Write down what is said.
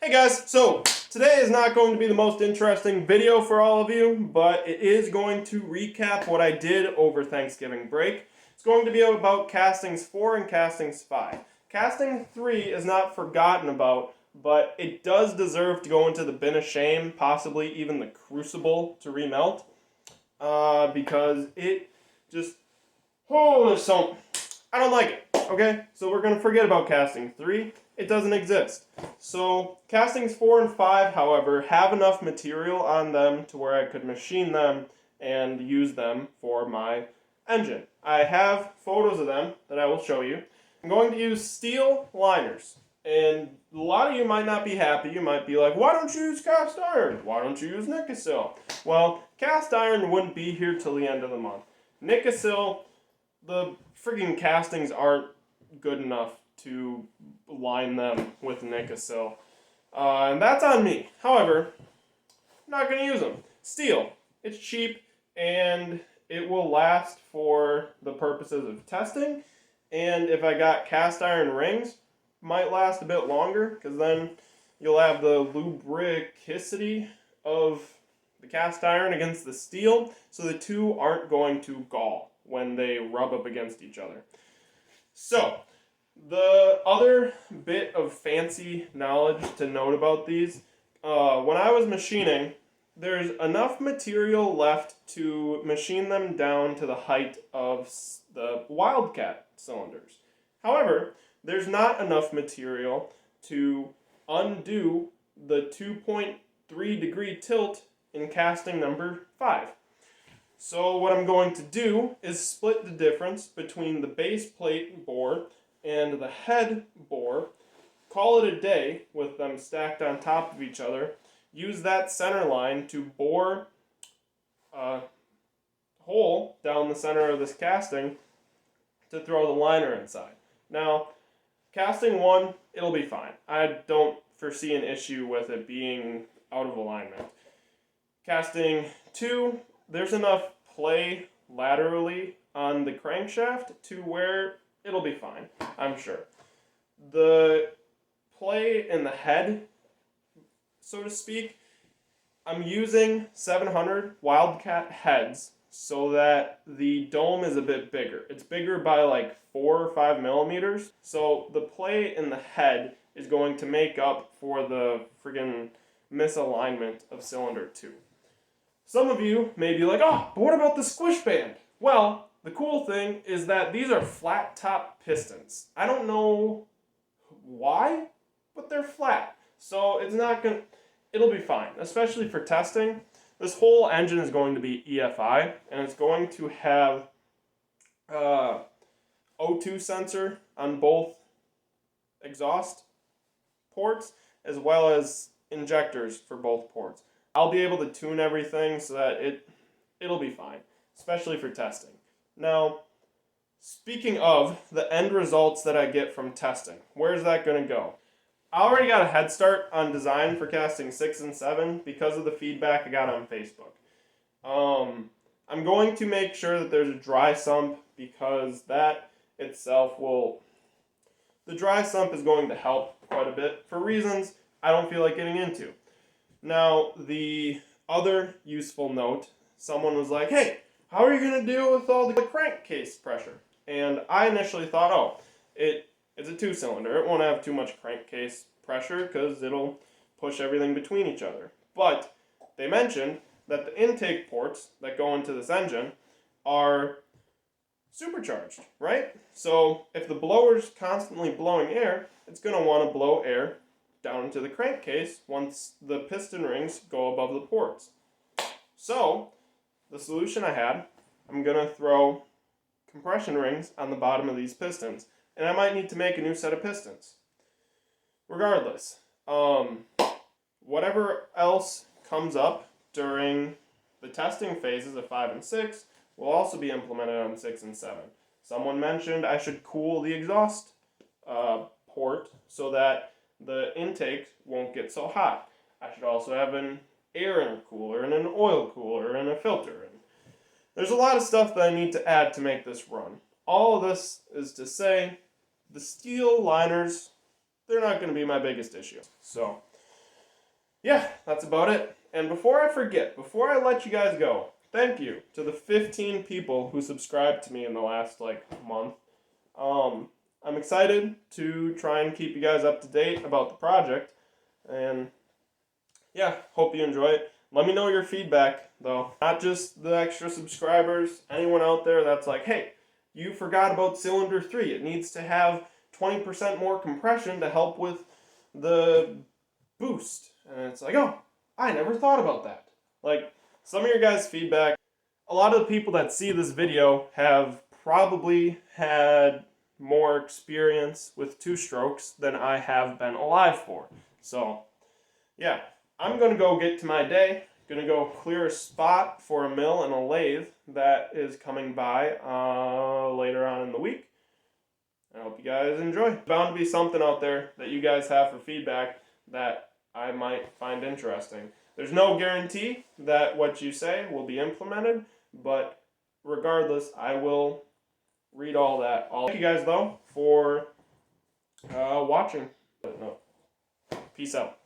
Hey guys, so today is not going to be the most interesting video for all of you, but it is going to recap what I did over Thanksgiving break. It's going to be about Castings 4 and Castings 5. Casting 3 is not forgotten about, but it does deserve to go into the bin of shame, possibly even the crucible to remelt, because it just, I don't like it, okay? So we're going to forget about Casting 3. It doesn't exist. So Castings 4 and 5, however, have enough material on them to where I could machine them and use them for my engine. I have photos of them that I will show you. I'm going to use steel liners. And a lot of you might not be happy. You might be like, why don't you use cast iron? Why don't you use Nikasil? Well, cast iron wouldn't be here till the end of the month. Nikasil, the frigging castings aren't good enough to line them with Nikasil. And that's on me. However, I'm not going to use them. Steel. It's cheap and it will last for the purposes of testing. And if I got cast iron rings, might last a bit longer because then you'll have the lubricity of the cast iron against the steel, so the two aren't going to gall when they rub up against each other. So, the other bit of fancy knowledge to note about these, when I was machining, there's enough material left to machine them down to the height of the Wildcat cylinders. However, there's not enough material to undo the 2.3 degree tilt in casting number 5. So what I'm going to do is split the difference between the base plate bore and the head bore, call it a day with them stacked on top of each other, use that center line to bore a hole down the center of this casting to throw the liner inside. Now, casting 1, it'll be fine. I don't foresee an issue with it being out of alignment. Casting 2, there's enough play laterally on the crankshaft to where it'll be fine, I'm sure. The play in the head, so to speak, I'm using 700 Wildcat heads so that the dome is a bit bigger. It's bigger by like 4 or 5 millimeters. So the play in the head is going to make up for the friggin' misalignment of cylinder 2. Some of you may be like, oh, but what about the squish band? Well, the cool thing is that these are flat top pistons. I don't know why, but they're flat. So it'll be fine, especially for testing. This whole engine is going to be EFI, and it's going to have O2 sensor on both exhaust ports, as well as injectors for both ports. I'll be able to tune everything so that it'll be fine, especially for testing. Now, speaking of the end results that I get from testing, where's that going to go? I already got a head start on design for casting 6 and 7 because of the feedback I got on Facebook. I'm going to make sure that there's a dry sump because that itself the dry sump is going to help quite a bit for reasons I don't feel like getting into. Now, the other useful note, someone was like, hey, how are you going to deal with all the crankcase pressure? And I initially thought, oh, it's a 2-cylinder. It won't have too much crankcase pressure because it'll push everything between each other. But they mentioned that the intake ports that go into this engine are supercharged, right? So if the blower's constantly blowing air, it's going to want to blow air down into the crankcase once the piston rings go above the ports. So the solution I had, I'm going to throw compression rings on the bottom of these pistons, and I might need to make a new set of pistons. Regardless, whatever else comes up during the testing phases of 5 and 6 will also be implemented on 6 and 7. Someone mentioned I should cool the exhaust port so that the intake won't get so hot. I should also have an air intercooler and an oil cooler and a filter. And there's a lot of stuff that I need to add to make this run. All of this is to say the steel liners, they're not going to be my biggest issue. So yeah, that's about it. And before I forget, before I let you guys go, thank you to the 15 people who subscribed to me in the last like month. I'm excited to try and keep you guys up to date about the project, and yeah, hope you enjoy it. Let me know your feedback though, not just the extra subscribers. Anyone out there that's like, hey, you forgot about cylinder 3. It needs to have 20% more compression to help with the boost. And it's like, oh, I never thought about that. Like, some of your guys' feedback, a lot of the people that see this video have probably had more experience with two strokes than I have been alive for. So, yeah, I'm going to go get to my day. Going to go clear a spot for a mill and a lathe that is coming by later on in the week. I hope you guys enjoy. There's bound to be something out there that you guys have for feedback that I might find interesting. There's no guarantee that what you say will be implemented, but regardless, I will read all that. Thank you guys, though, for watching. Peace out.